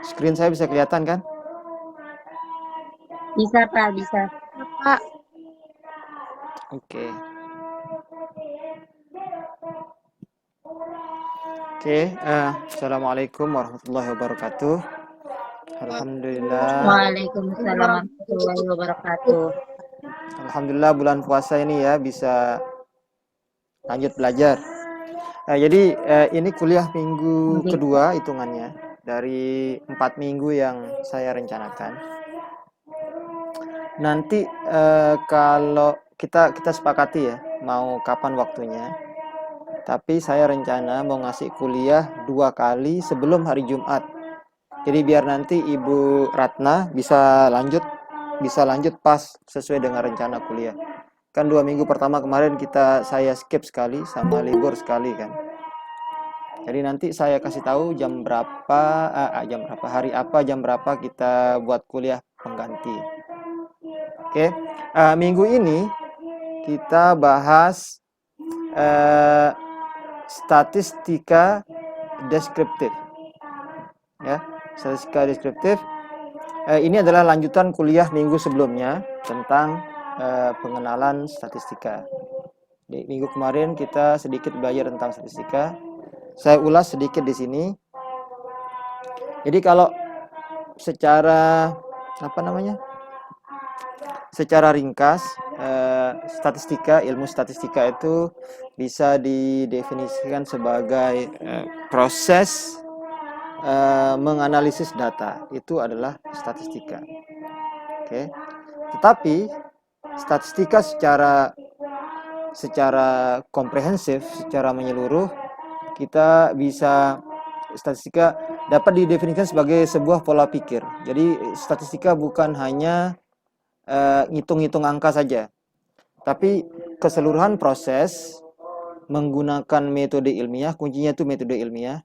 Screen saya bisa kelihatan kan? Bisa, Pak, bisa. Pak. Oke. Oke, Assalamualaikum warahmatullahi wabarakatuh. Alhamdulillah. Waalaikumsalam warahmatullahi wabarakatuh. Alhamdulillah bulan puasa ini ya bisa lanjut belajar. Jadi ini kuliah minggu Oke. kedua hitungannya dari 4 minggu yang saya rencanakan. Nanti kalau kita sepakati ya mau kapan waktunya. Tapi saya rencana mau ngasih kuliah 2 kali sebelum hari Jumat. Jadi biar nanti Ibu Ratna bisa lanjut pas sesuai dengan rencana kuliah. Kan 2 minggu pertama kemarin saya skip sekali sama libur sekali kan. Jadi nanti saya kasih tahu jam berapa, hari apa, jam berapa kita buat kuliah pengganti. Oke, minggu ini kita bahas statistika deskriptif. Ya, statistika deskriptif. Ini adalah lanjutan kuliah minggu sebelumnya tentang pengenalan statistika. Di minggu kemarin kita sedikit belajar tentang statistika. Saya ulas sedikit di sini. Jadi kalau secara secara ringkas, ilmu statistika itu bisa didefinisikan sebagai proses menganalisis data. Itu adalah statistika. Oke. Tetapi statistika secara komprehensif, secara menyeluruh, statistika dapat didefinisikan sebagai sebuah pola pikir. Jadi statistika bukan hanya ngitung-ngitung angka saja, tapi keseluruhan proses menggunakan metode ilmiah, kuncinya itu metode ilmiah,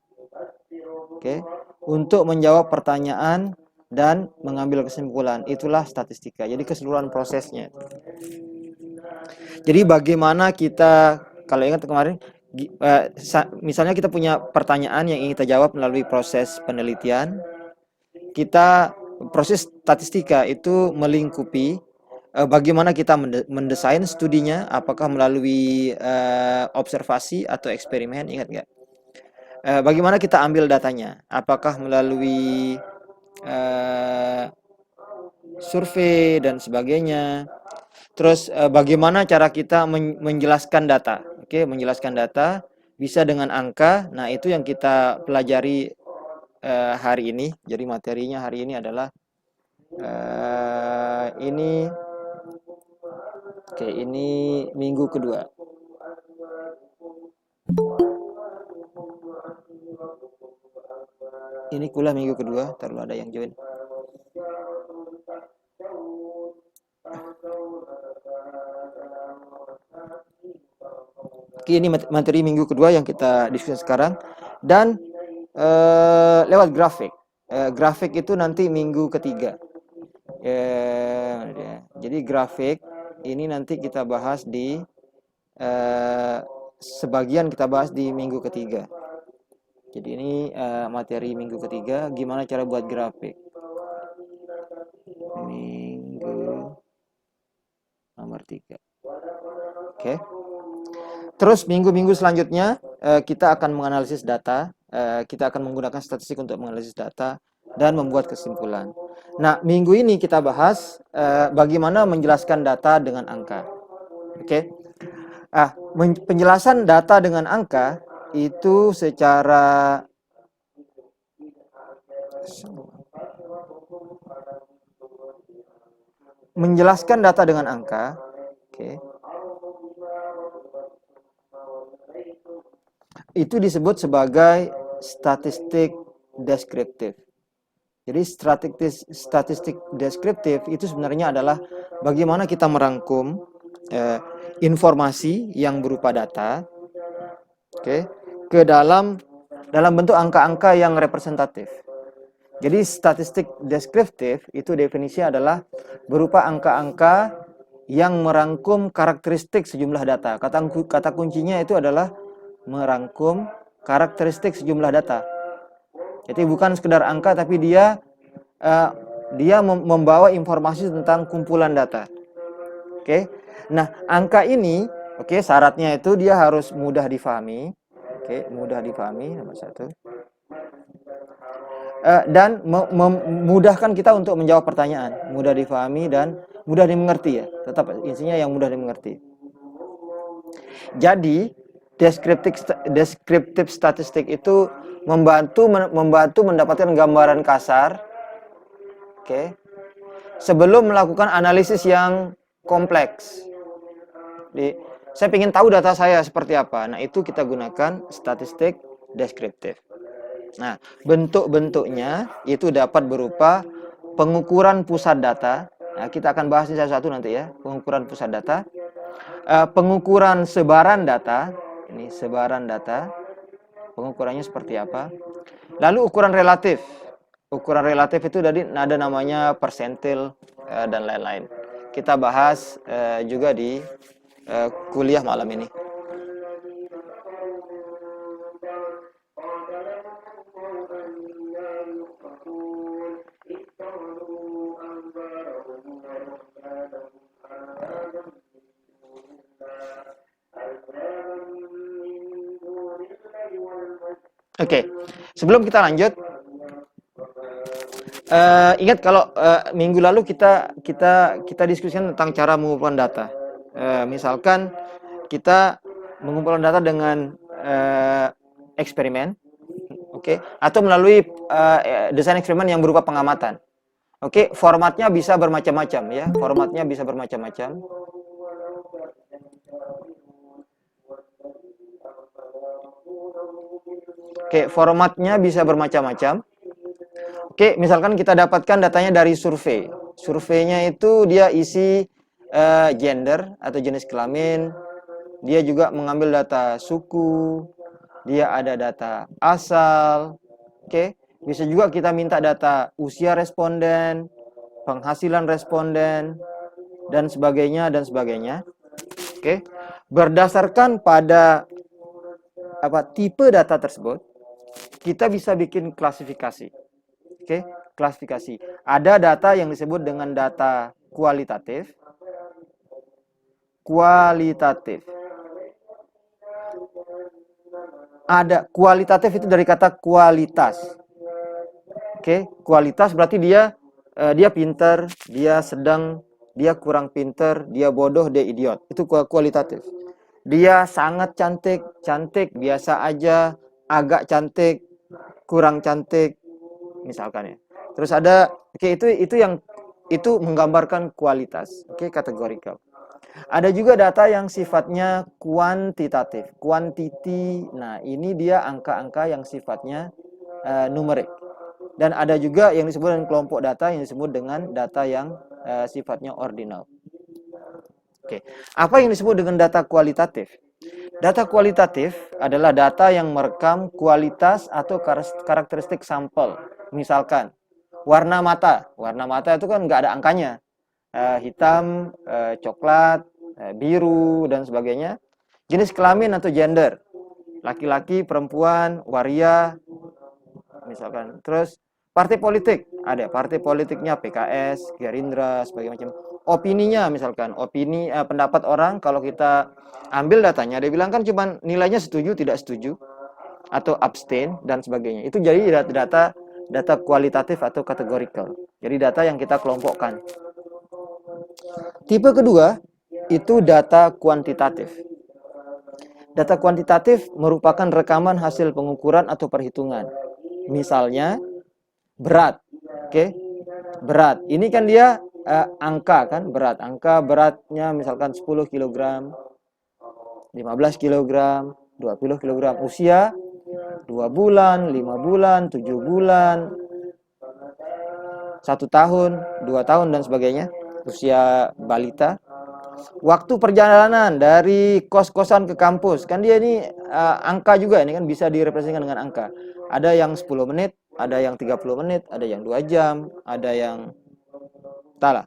oke, untuk menjawab pertanyaan dan mengambil kesimpulan. Itulah statistika. Jadi keseluruhan prosesnya. Jadi bagaimana kita, kalau ingat kemarin, misalnya kita punya pertanyaan yang ingin kita jawab melalui proses penelitian, proses statistika itu melingkupi bagaimana kita mendesain studinya, apakah melalui observasi atau eksperimen, ingat nggak? Bagaimana kita ambil datanya, apakah melalui survei dan sebagainya. Terus bagaimana cara kita menjelaskan data? Oke, menjelaskan data bisa dengan angka. Nah, itu yang kita pelajari hari ini. Jadi materinya hari ini adalah ini minggu kedua. Ini kuliah minggu kedua, terlalu ada yang join. Oke, ini materi minggu kedua yang kita diskusi sekarang. Dan lewat grafik. Grafik itu nanti minggu ketiga. Jadi grafik ini nanti kita bahas di sebagian kita bahas di minggu ketiga. Jadi ini materi minggu ketiga, gimana cara buat grafik. Minggu nomor 3. Oke. Terus minggu-minggu selanjutnya kita akan menganalisis data, kita akan menggunakan statistik untuk menganalisis data dan membuat kesimpulan. Nah, minggu ini kita bahas bagaimana menjelaskan data dengan angka. Oke. Penjelasan data dengan angka itu secara menjelaskan data dengan angka, oke. Itu disebut sebagai statistik deskriptif. Jadi statistik deskriptif itu sebenarnya adalah bagaimana kita merangkum informasi yang berupa data, oke, ke dalam bentuk angka-angka yang representatif. Jadi statistik deskriptif itu definisinya adalah berupa angka-angka yang merangkum karakteristik sejumlah data. Kata kuncinya itu adalah merangkum karakteristik sejumlah data. Jadi bukan sekedar angka, tapi dia membawa informasi tentang kumpulan data. Oke. Nah, angka ini, oke, syaratnya itu dia harus mudah difahami. Oke, mudah difahami nomor satu. Dan memudahkan kita untuk menjawab pertanyaan, mudah difahami dan mudah dimengerti ya. Tetap intinya yang mudah dimengerti. Jadi, deskriptif statistik itu membantu mendapatkan gambaran kasar, oke, sebelum melakukan analisis yang kompleks. Jadi, saya ingin tahu data saya seperti apa. Nah, itu kita gunakan statistik deskriptif. Nah, bentuk-bentuknya itu dapat berupa pengukuran pusat data. Nah, kita akan bahas ini satu-satu nanti ya, pengukuran pusat data. Pengukuran sebaran data. Ini sebaran data. Pengukurannya seperti apa? Lalu ukuran relatif. Ukuran relatif itu tadi ada namanya persentil dan lain-lain. Kita bahas juga di kuliah malam ini. Oke, sebelum kita lanjut, ingat kalau minggu lalu kita diskusikan tentang cara mengumpulkan data. Misalkan kita mengumpulkan data dengan eksperimen, oke, atau melalui desain eksperimen yang berupa pengamatan. Oke, formatnya bisa bermacam-macam ya, formatnya bisa bermacam-macam. Oke, formatnya bisa bermacam-macam. Oke, misalkan kita dapatkan datanya dari survei. Surveinya itu dia isi gender atau jenis kelamin. Dia juga mengambil data suku. Dia ada data asal. Oke, bisa juga kita minta data usia responden, penghasilan responden, dan sebagainya dan sebagainya. Oke, berdasarkan pada tipe data tersebut, kita bisa bikin klasifikasi. Oke, klasifikasi. Ada data yang disebut dengan data kualitatif. Kualitatif. Ada kualitatif itu dari kata kualitas. Oke, kualitas berarti dia pintar, dia sedang, dia kurang pintar, dia bodoh, dia idiot. Itu kualitatif. Dia sangat cantik, biasa aja, agak cantik, kurang cantik, misalkan ya. Terus ada, oke, itu menggambarkan kualitas, oke, kategorikal. Ada juga data yang sifatnya kuantitatif, quantity. Nah, ini dia angka-angka yang sifatnya numerik. Dan ada juga yang disebut dengan kelompok data yang disebut dengan data yang sifatnya ordinal. Oke, apa yang disebut dengan data kualitatif? Data kualitatif adalah data yang merekam kualitas atau karakteristik sampel. Misalkan, warna mata. Warna mata itu kan nggak ada angkanya. Hitam, coklat, biru, dan sebagainya. Jenis kelamin atau gender. Laki-laki, perempuan, waria, misalkan. Terus, partai politik. Ada partai politiknya PKS, Gerindra, sebagainya macam. Opininya misalkan, opini pendapat orang kalau kita ambil datanya, dia bilang kan cuma nilainya setuju, tidak setuju, atau abstain dan sebagainya. Itu jadi data kualitatif atau kategorikal. Jadi data yang kita kelompokkan. Tipe kedua itu data kuantitatif. Data kuantitatif merupakan rekaman hasil pengukuran atau perhitungan. Misalnya berat, oke? Berat. Ini kan dia angka kan, berat. Angka beratnya misalkan 10 kg, 15 kg, 20 kg. Usia 2 bulan, 5 bulan, 7 bulan, 1 tahun, 2 tahun dan sebagainya. Usia balita. Waktu perjalanan dari kos-kosan ke kampus. Kan dia ini angka juga, ini kan bisa direpresentasikan dengan angka. Ada yang 10 menit, ada yang 30 menit, ada yang 2 jam, ada yang entahlah.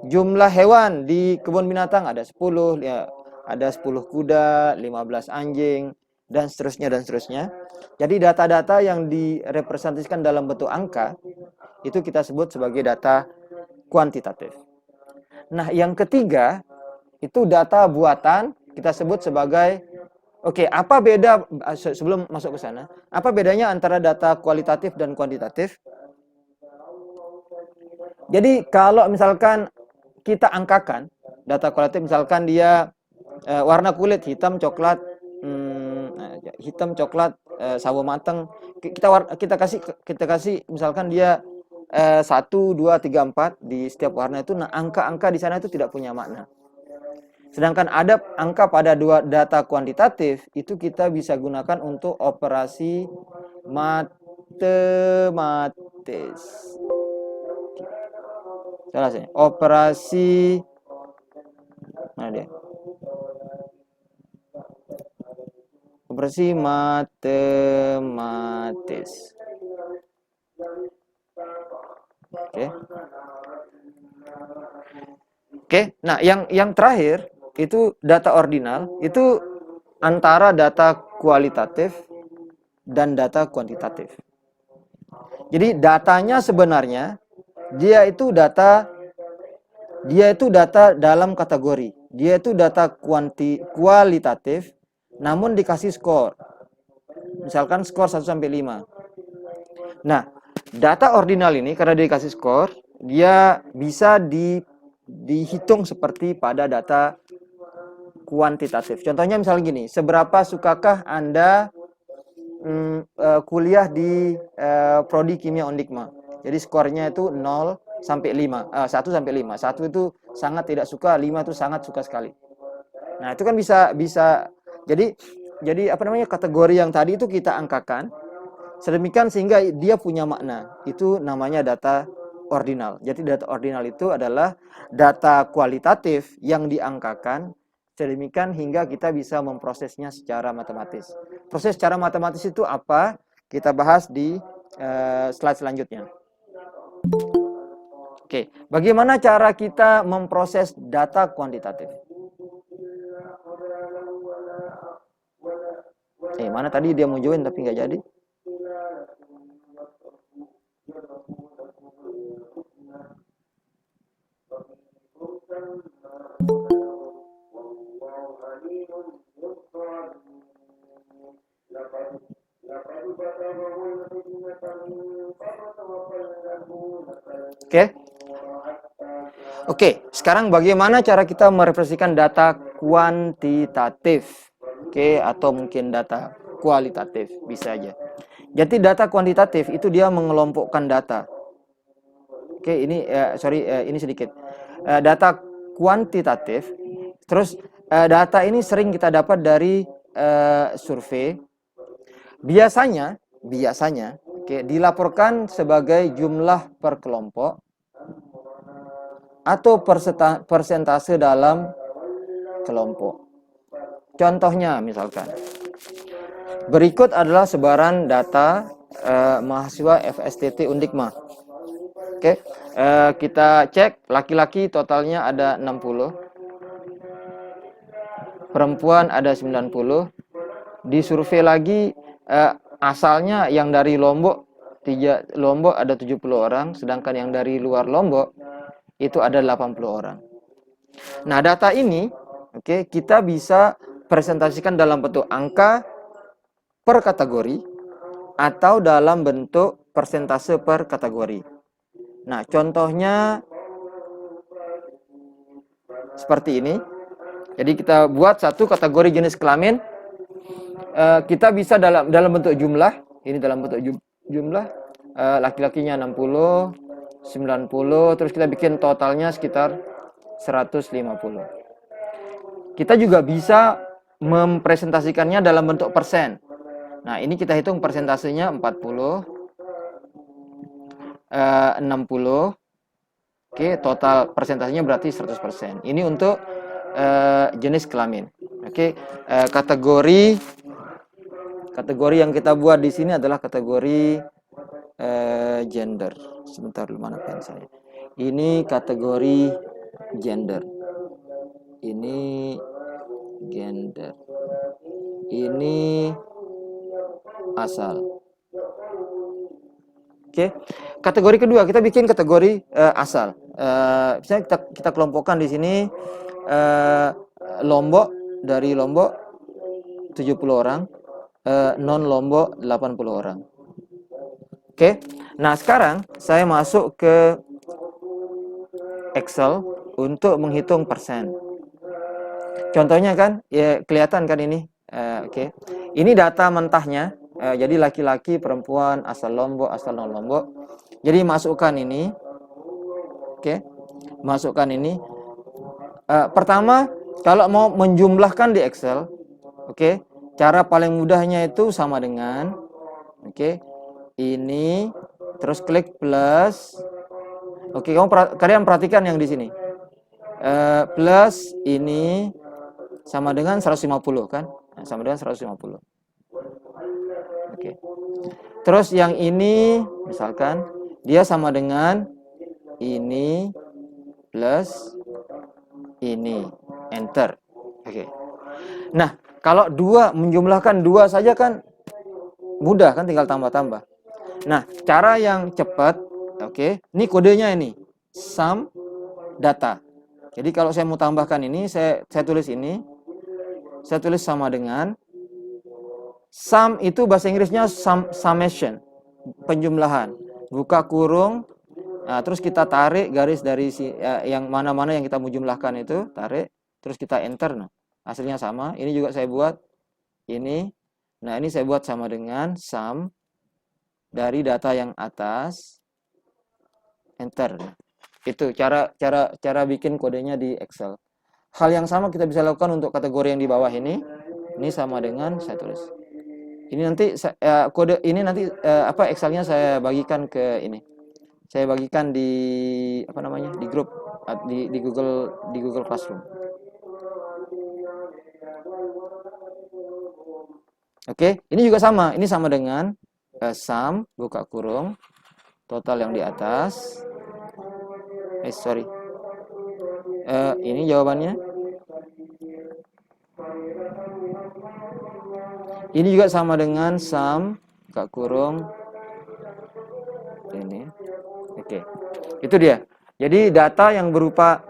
Jumlah hewan di kebun binatang ada 10, ya, ada 10 kuda, 15 anjing, dan seterusnya dan seterusnya. Jadi data-data yang direpresentasikan dalam bentuk angka itu kita sebut sebagai data kuantitatif. Nah, yang ketiga itu data buatan, kita sebut sebagai apa beda sebelum masuk ke sana? Apa bedanya antara data kualitatif dan kuantitatif? Jadi kalau misalkan kita angkakan data kualitatif, misalkan dia warna kulit hitam, coklat, sawo mateng, kita kasih misalkan dia 1, 2, 3, 4 di setiap warna itu, nah angka-angka di sana itu tidak punya makna. Sedangkan ada angka pada data kuantitatif itu kita bisa gunakan untuk operasi matematis. Salah saya. Operasi mana dia? Operasi matematis. Oke. Nah, yang terakhir itu data ordinal, itu antara data kualitatif dan data kuantitatif. Jadi datanya sebenarnya dia itu data dalam kategori. Dia itu data kualitatif namun dikasih skor. Misalkan skor 1 sampai 5. Nah, data ordinal ini karena dikasih skor, dia bisa dihitung seperti pada data kuantitatif. Contohnya misalnya gini, seberapa sukakah Anda kuliah di prodi kimia Undikma? Jadi skornya itu 0 sampai 5, 1 sampai 5. 1 itu sangat tidak suka, 5 itu sangat suka sekali. Nah, itu kan bisa jadi kategori yang tadi itu kita angkakan sedemikian sehingga dia punya makna. Itu namanya data ordinal. Jadi data ordinal itu adalah data kualitatif yang diangkakan sedemikian hingga kita bisa memprosesnya secara matematis. Proses secara matematis itu apa? Kita bahas di slide selanjutnya. Oke, bagaimana cara kita memproses data kuantitatif? Mana tadi dia mau join tapi nggak jadi? Oke, sekarang bagaimana cara kita merepresentasikan data kuantitatif? Atau mungkin data kualitatif, bisa aja. Jadi data kuantitatif itu dia mengelompokkan data. Ini sedikit. Data kuantitatif, terus data ini sering kita dapat dari survei. Biasanya dilaporkan sebagai jumlah per kelompok atau persentase dalam kelompok. Contohnya misalkan, berikut adalah sebaran data mahasiswa FSTT Undikma. Kita cek, laki-laki totalnya ada 60, perempuan ada 90. Di survei lagi asalnya yang dari Lombok ada 70 orang, sedangkan yang dari luar Lombok itu ada 80 orang. Nah, data ini kita bisa presentasikan dalam bentuk angka per kategori atau dalam bentuk persentase per kategori. Nah, contohnya seperti ini. Jadi kita buat satu kategori jenis kelamin. Kita bisa dalam bentuk jumlah. Ini dalam bentuk jumlah. Laki-lakinya 60, 90, terus kita bikin totalnya sekitar 150. Kita juga bisa mempresentasikannya dalam bentuk persen. Nah, ini kita hitung persentasenya 40, 60. Total persentasenya berarti 100%. Ini untuk jenis kelamin. Kategori yang kita buat di sini adalah kategori gender. Sebentar dulu, mana pen saya. Ini kategori gender. Ini gender. ini asal. Oke. Kategori kedua, kita bikin kategori asal. Misalnya kita kelompokkan di sini Lombok, dari Lombok 70 orang, non Lombok 80 orang. Oke. Nah, sekarang saya masuk ke Excel untuk menghitung persen. Contohnya kan, ya kelihatan kan ini. Oke. Ini data mentahnya. Jadi laki-laki, perempuan, asal Lombok, asal non Lombok. Jadi masukkan ini. Oke. Masukkan ini. Pertama, kalau mau menjumlahkan di Excel, oke, cara paling mudahnya itu sama dengan, oke, ini, terus klik plus. Oke, kalian perhatikan yang di sini. Plus ini sama dengan 150 kan? Nah, sama dengan 150. Oke. Terus yang ini misalkan dia sama dengan ini plus ini. Enter. Oke. Nah, kalau menjumlahkan dua saja kan mudah kan, tinggal tambah-tambah. Nah, cara yang cepat, oke, ini kodenya ini sum data. Jadi kalau saya mau tambahkan ini, saya tulis ini. Saya tulis sama dengan sum, itu bahasa Inggrisnya summation, penjumlahan. Buka kurung. Nah, terus kita tarik garis dari yang mana-mana yang kita mau jumlahkan itu, tarik, terus kita enter. Nah, hasilnya sama. Ini juga saya buat ini. Nah, ini saya buat sama dengan sum dari data yang atas, enter. Nah, itu cara bikin kodenya di Excel. Hal yang sama kita bisa lakukan untuk kategori yang di bawah ini. Ini sama dengan saya tulis. Ini nanti kode ini nanti Excelnya saya bagikan ke ini. Saya bagikan di di grup di Google Classroom. Oke, ini juga sama. Ini sama dengan sum buka kurung total yang di atas. Ini jawabannya. Ini juga sama dengan sum buka kurung ini. Oke. Itu dia. Jadi data yang berupa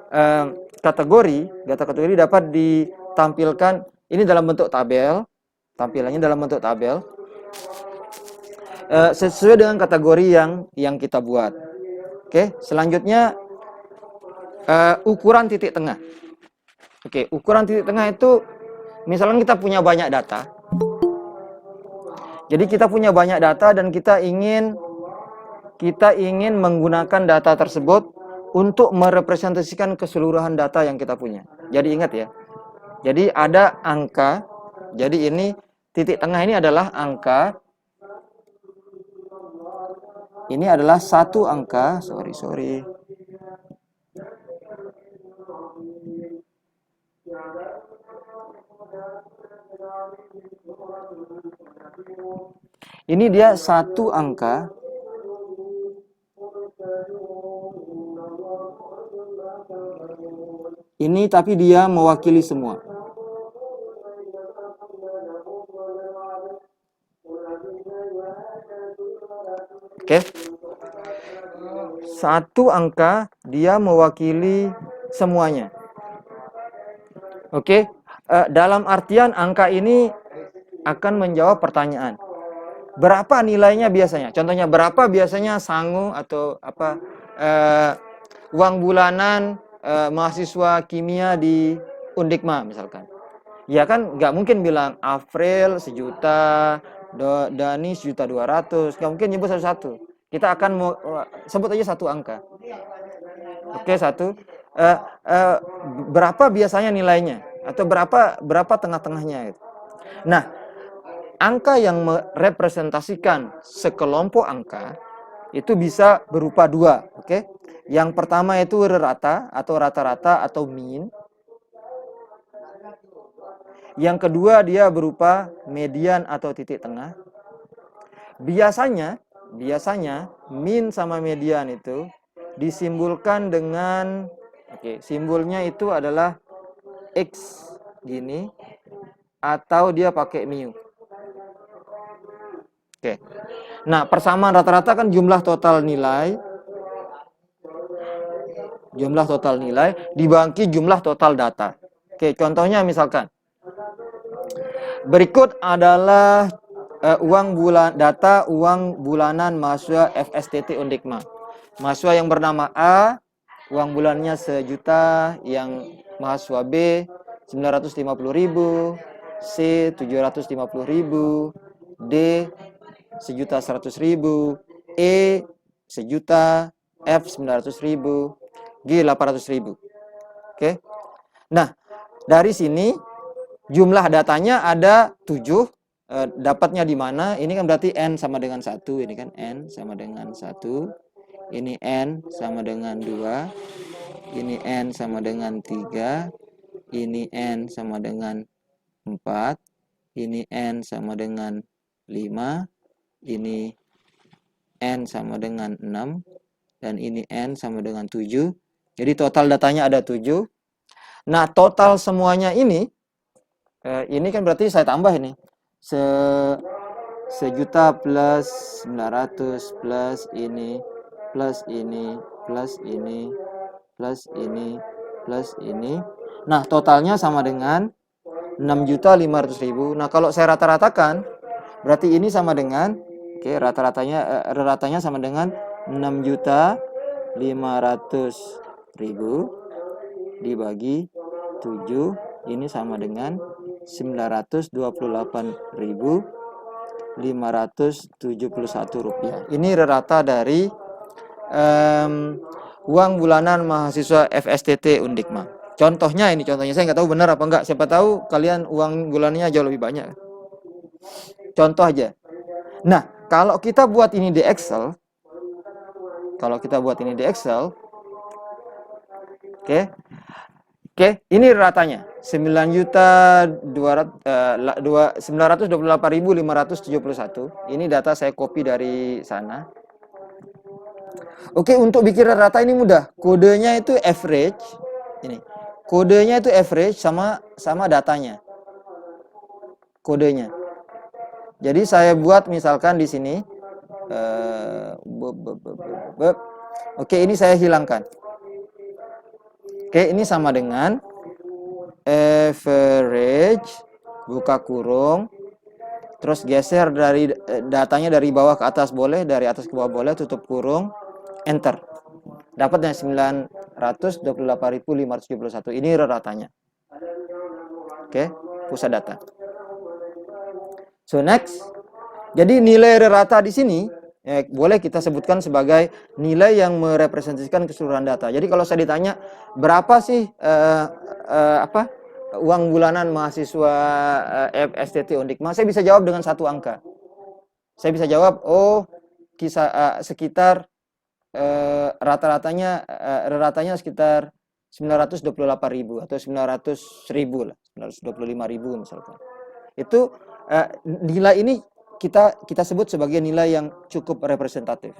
data kategori dapat ditampilkan ini dalam bentuk tabel. Tampilannya dalam bentuk tabel. Sesuai dengan kategori yang kita buat. Oke, selanjutnya ukuran titik tengah. Oke, ukuran titik tengah itu misalnya kita punya banyak data. Jadi kita punya banyak data dan kita ingin menggunakan data tersebut untuk merepresentasikan keseluruhan data yang kita punya. Jadi ingat ya. Jadi ada angka. Jadi ini titik tengah ini adalah angka. Ini adalah satu angka. Sorry. Ini dia satu angka. Ini tapi dia mewakili semua. Oke. Satu angka dia mewakili semuanya. Oke. Dalam artian angka ini akan menjawab pertanyaan. Berapa nilainya biasanya? Contohnya berapa biasanya sangu atau uang bulanan mahasiswa kimia di Undikma misalkan. Ya kan nggak mungkin bilang April 1 juta, Dani 1.200.000. Nggak mungkin nyebut satu-satu. Kita akan sebut aja satu angka. Oke, satu. Berapa biasanya nilainya? Atau berapa tengah-tengahnya? Nah, angka yang merepresentasikan sekelompok angka itu bisa berupa dua, oke? Yang pertama itu rata atau rata-rata atau mean. Yang kedua dia berupa median atau titik tengah. Biasanya mean sama median itu disimbolkan dengan simbolnya itu adalah X gini atau dia pakai mu. Oke. Nah, persamaan rata-rata kan jumlah total nilai dibagi jumlah total data. Oke, contohnya misalkan berikut adalah uang bulanan mahasiswa FSTT Undikma. Mahasiswa yang bernama A, uang bulannya 1 juta, yang mahasiswa B 950.000, C 750.000, D 1.100.000, E 1 juta, F 900.000, G 800.000. Oke. Nah, dari sini jumlah datanya ada 7. Dapatnya di mana? Ini kan berarti N sama dengan 1. Ini kan N sama dengan 1. Ini N sama dengan 2. Ini N sama dengan 3. Ini N sama dengan 4. Ini N sama dengan 5. Ini N sama dengan 6. Dan ini N sama dengan 7. Jadi total datanya ada 7. Nah, total semuanya ini kan berarti saya tambah ini. 1 juta plus 900 plus ini plus ini plus ini plus ini plus ini. Nah, totalnya sama dengan 6.500.000. Nah, kalau saya rata-ratakan berarti ini sama dengan rata-ratanya sama dengan 6.500.000 dibagi 7, ini sama dengan 928.571 rupiah. Ini rata dari uang bulanan mahasiswa FSTT Undikma. Contohnya saya nggak tahu benar apa enggak. Siapa tahu kalian uang bulannya jauh lebih banyak. Contoh aja. Nah, kalau kita buat ini di Excel, Oke, ini ratanya 9.928.571. Ini data saya copy dari sana. Oke, untuk bikin rata ini mudah. Kodenya itu average. Ini. Kodenya itu average sama datanya. Kodenya. Jadi saya buat misalkan di sini. Oke, ini saya hilangkan. Oke, ini sama dengan average buka kurung, terus geser dari datanya dari bawah ke atas boleh, dari atas ke bawah boleh, tutup kurung, enter. Dapatnya 928.571. Ini ratanya. Oke, pusat data. So next, jadi nilai rata di sini boleh kita sebutkan sebagai nilai yang merepresentasikan keseluruhan data. Jadi kalau saya ditanya berapa sih uang bulanan mahasiswa FSTT Undikma, saya bisa jawab dengan satu angka. Saya bisa jawab, kisah sekitar rata-ratanya sekitar 928.000 atau 900.000 lah, 925.000 misalkan. Itu nilai ini kita sebut sebagai nilai yang cukup representatif.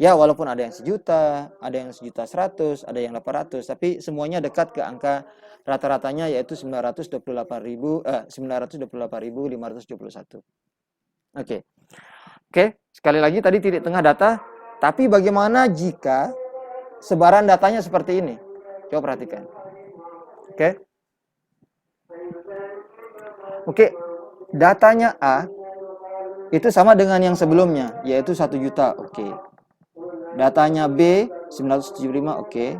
Ya, walaupun ada yang 1 juta, ada yang 1.100.000, ada yang 800, tapi semuanya dekat ke angka rata-ratanya yaitu 928.571. Oke, sekali lagi tadi titik tengah data, tapi bagaimana jika sebaran datanya seperti ini? Coba perhatikan. Oke, datanya A itu sama dengan yang sebelumnya, yaitu 1 juta. Oke. Datanya B 975, oke.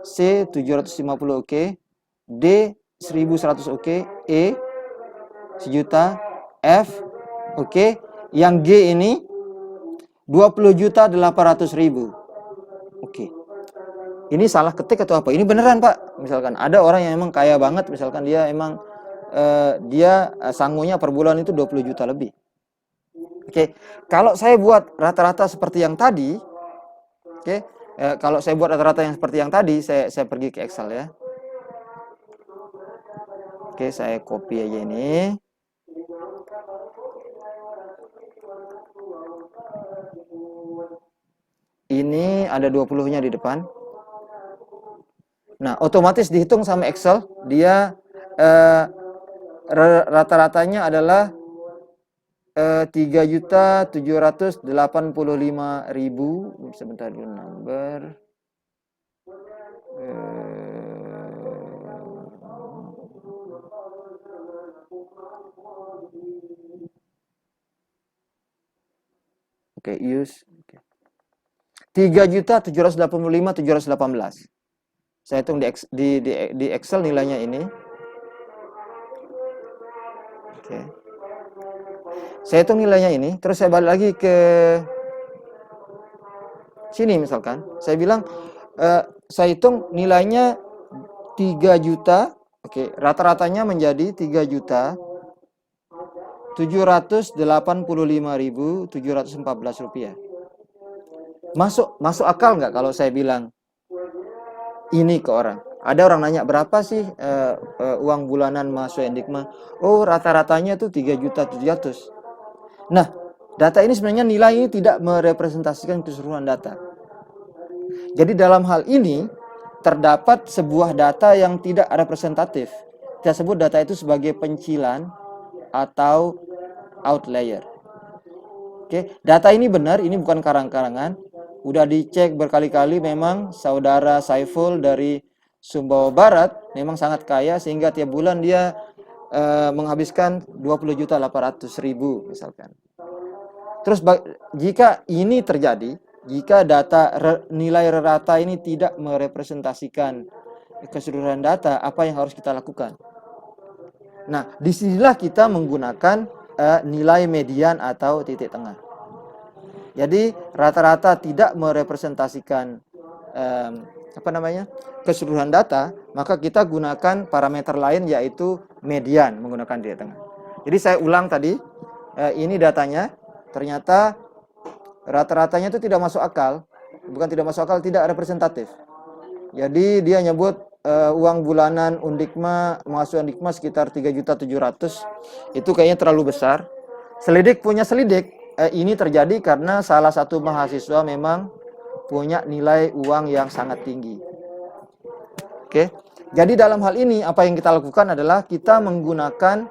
C 750, oke. D 1.100, oke. E 1 juta. F, oke. Yang G ini 20.800.000. Oke. Ini salah ketik atau apa? Ini beneran, Pak. Misalkan ada orang yang emang kaya banget, misalkan dia emang sangunya per bulan itu 20 juta lebih. Oke, kalau saya buat rata-rata seperti yang tadi, kalau saya buat rata-rata yang seperti yang tadi, saya pergi ke Excel ya. Oke, saya copy aja ini. Ini ada 20-nya di depan. Nah, otomatis dihitung sama Excel, dia rata-ratanya adalah 3.785.000. Sebentar dulu number. Oke, use. 3.785.718. Saya hitung di Excel nilainya ini. Oke. Saya hitung nilainya ini, terus saya balik lagi ke sini misalkan. Saya bilang saya hitung nilainya 3 juta. Oke, rata-ratanya menjadi 3.785.714 rupiah. Masuk akal nggak kalau saya bilang ini ke orang? Ada orang nanya berapa sih uang bulanan mahasiswa Undikma? Oh, rata-ratanya tuh 3.700.000. Nah, data ini sebenarnya nilai ini tidak merepresentasikan keseluruhan data. Jadi dalam hal ini terdapat sebuah data yang tidak representatif. Kita sebut data itu sebagai pencilan atau outlier. Oke, data ini benar, ini bukan karang-karangan. Udah dicek berkali-kali, memang saudara Saiful dari Sumbawa Barat memang sangat kaya sehingga tiap bulan dia menghabiskan 20.800.000 misalkan. Terus jika ini terjadi, jika data nilai rata ini tidak merepresentasikan keseluruhan data, apa yang harus kita lakukan? Nah, disinilah kita menggunakan nilai median atau titik tengah. Jadi rata-rata tidak merepresentasikan keseluruhan data, maka kita gunakan parameter lain yaitu median menggunakan titik tengah. Jadi saya ulang tadi, ini datanya ternyata rata-ratanya itu tidak masuk akal, bukan tidak masuk akal, tidak representatif. Jadi dia nyebut uang bulanan Undikma, mahasiswa Undikma sekitar 3.700.000. Itu kayaknya terlalu besar. Selidik punya selidik, ini terjadi karena salah satu mahasiswa memang punya nilai uang yang sangat tinggi. Oke. Jadi dalam hal ini apa yang kita lakukan adalah kita menggunakan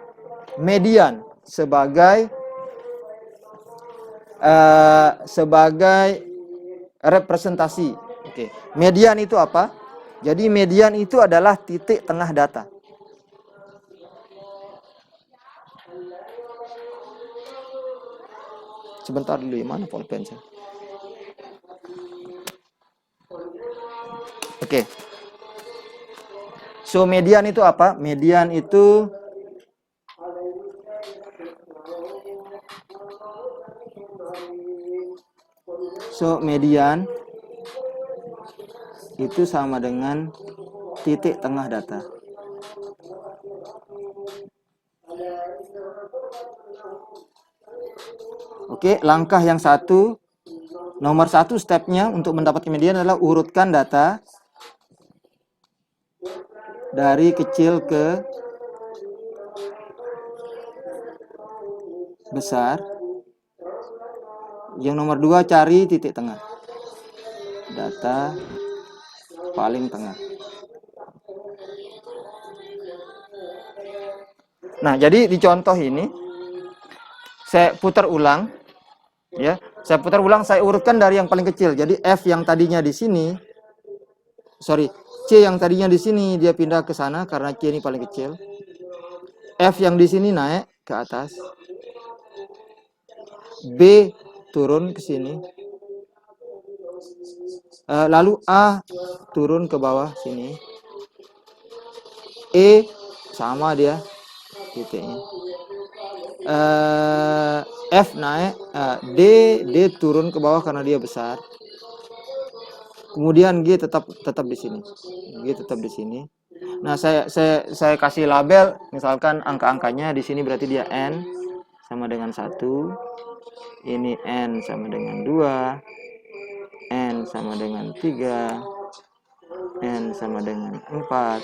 median sebagai representasi. Oke. Median itu apa? Jadi median itu adalah titik tengah data. Sebentar dulu ya, mana pulpen saya? Oke. So median itu apa? Median itu median itu sama dengan titik tengah data. Oke, langkah yang satu, nomor satu stepnya untuk mendapatkan median adalah urutkan data dari kecil ke besar. Yang nomor dua, cari titik tengah. Data paling tengah. Nah, jadi di contoh ini saya putar ulang, ya. Saya putar ulang, saya urutkan dari yang paling kecil. Jadi F yang tadinya di sini, C yang tadinya di sini dia pindah ke sana karena C ini paling kecil. F yang di sini naik ke atas. B turun ke sini. Lalu A turun ke bawah sini. E sama dia titiknya. F naik, D turun ke bawah karena dia besar. Kemudian G tetap di sini. G tetap di sini. Nah, saya kasih label, misalkan angka-angkanya di sini berarti dia N sama dengan 1. Ini N sama dengan 2. N sama dengan 3. N sama dengan 4.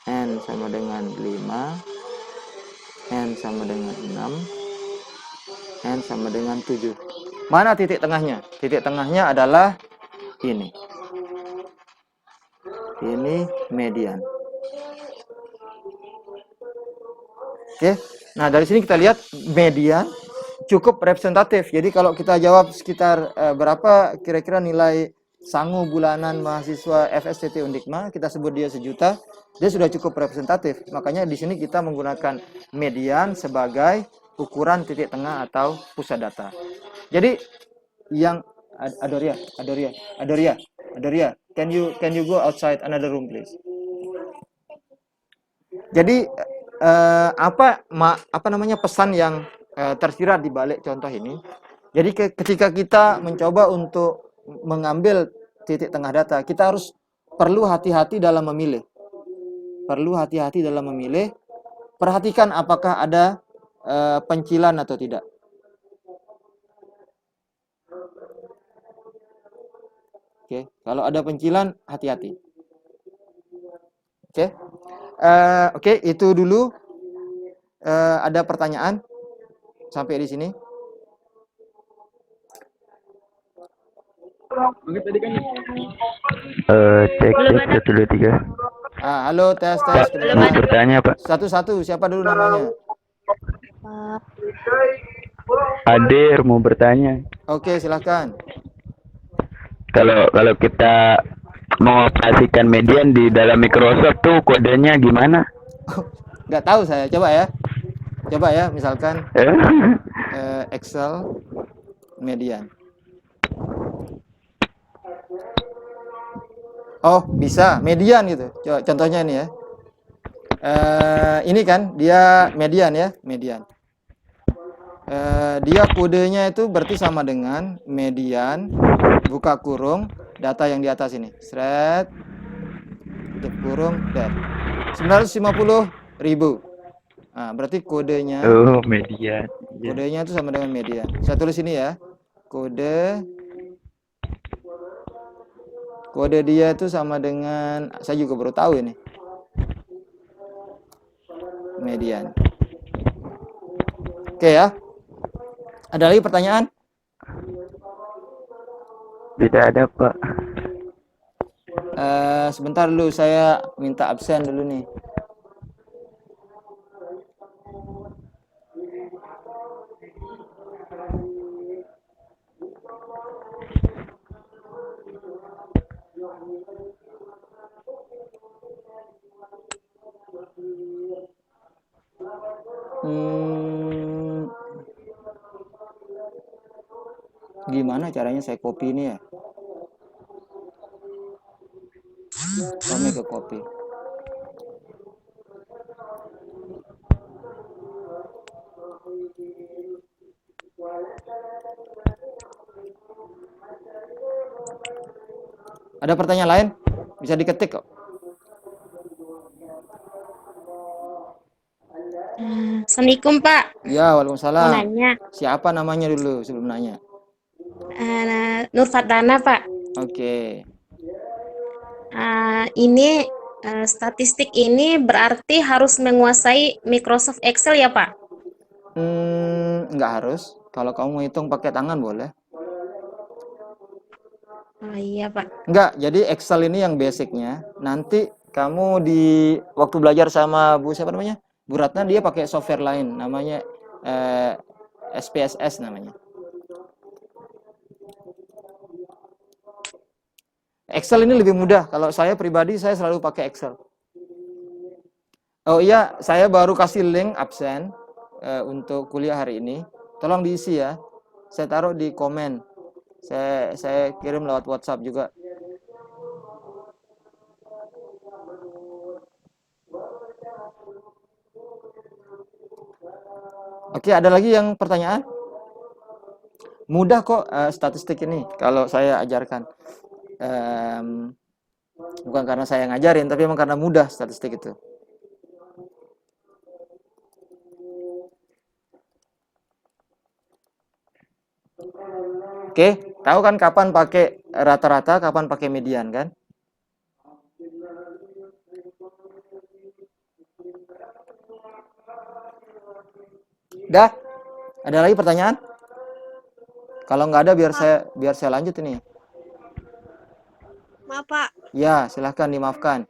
N sama dengan 5. N sama dengan 6. N sama dengan 7. Mana titik tengahnya? Titik tengahnya adalah ini. Ini median. Oke. Nah, dari sini kita lihat median cukup representatif. Jadi kalau kita jawab sekitar berapa kira-kira nilai sangu bulanan mahasiswa FSTT Undikma, kita sebut dia 1 juta, dia sudah cukup representatif. Makanya di sini kita menggunakan median sebagai ukuran titik tengah atau pusat data. Jadi yang Adoria, can you go outside another room please? Jadi apa namanya pesan yang tersirat di balik contoh ini? Jadi ketika kita mencoba untuk mengambil titik tengah data, kita harus perlu hati-hati dalam memilih. Perhatikan apakah ada pencilan atau tidak. Oke, kalau ada pencilan hati-hati. Oke, itu dulu. Ada pertanyaan sampai di sini? Cek 1 2 3. Halo, tes. Mau bertanya, Pak. Satu-satu, siapa dulu namanya? Adir mau bertanya. Oke, silahkan. Kalau kita mengoperasikan median di dalam Microsoft tuh kodenya gimana? Nggak tahu saya. Coba ya, misalkan Excel median. Oh, bisa median gitu. Coba contohnya ini ya. Ini kan dia median ya, median. Dia kodenya itu berarti sama dengan median buka kurung data yang di atas ini. Thread tutup kurung dan 950.000. Nah, berarti kodenya median. Kodenya itu sama dengan median. Saya tulis ini ya. Kode dia itu sama dengan, saya juga baru tahu ini. Median. Oke ya. Ada lagi pertanyaan? Tidak ada, Pak. Sebentar dulu, saya minta absen dulu nih. Gimana caranya saya copy ini ya? Kami ke copy. Ada pertanyaan lain? Bisa diketik kok. Assalamualaikum, Pak. Ya, waalaikumsalam. Mau nanya. Siapa namanya dulu sebelum nanya? Nur Fardana, Pak. Oke. Ini statistik ini berarti harus menguasai Microsoft Excel ya, Pak? Nggak harus. Kalau kamu mau hitung pakai tangan boleh. Oh iya, Pak. Enggak, jadi Excel ini yang basicnya. Nanti kamu di waktu belajar sama Bu siapa namanya? Bu Ratna, dia pakai software lain namanya SPSS namanya. Excel ini lebih mudah. Kalau saya pribadi saya selalu pakai Excel. Oh iya, saya baru kasih link absen untuk kuliah hari ini. Tolong diisi ya. Saya taruh di komen. Saya kirim lewat WhatsApp juga. Oke, ada lagi yang pertanyaan? Mudah kok statistik ini kalau saya ajarkan. Bukan karena saya ngajarin, tapi memang karena mudah statistik itu. Oke, tahu kan kapan pakai rata-rata, kapan pakai median kan? Dah? Ada lagi pertanyaan? Kalau nggak ada biar saya lanjut ini. Maaf, Pak. Ya, silahkan dimaafkan.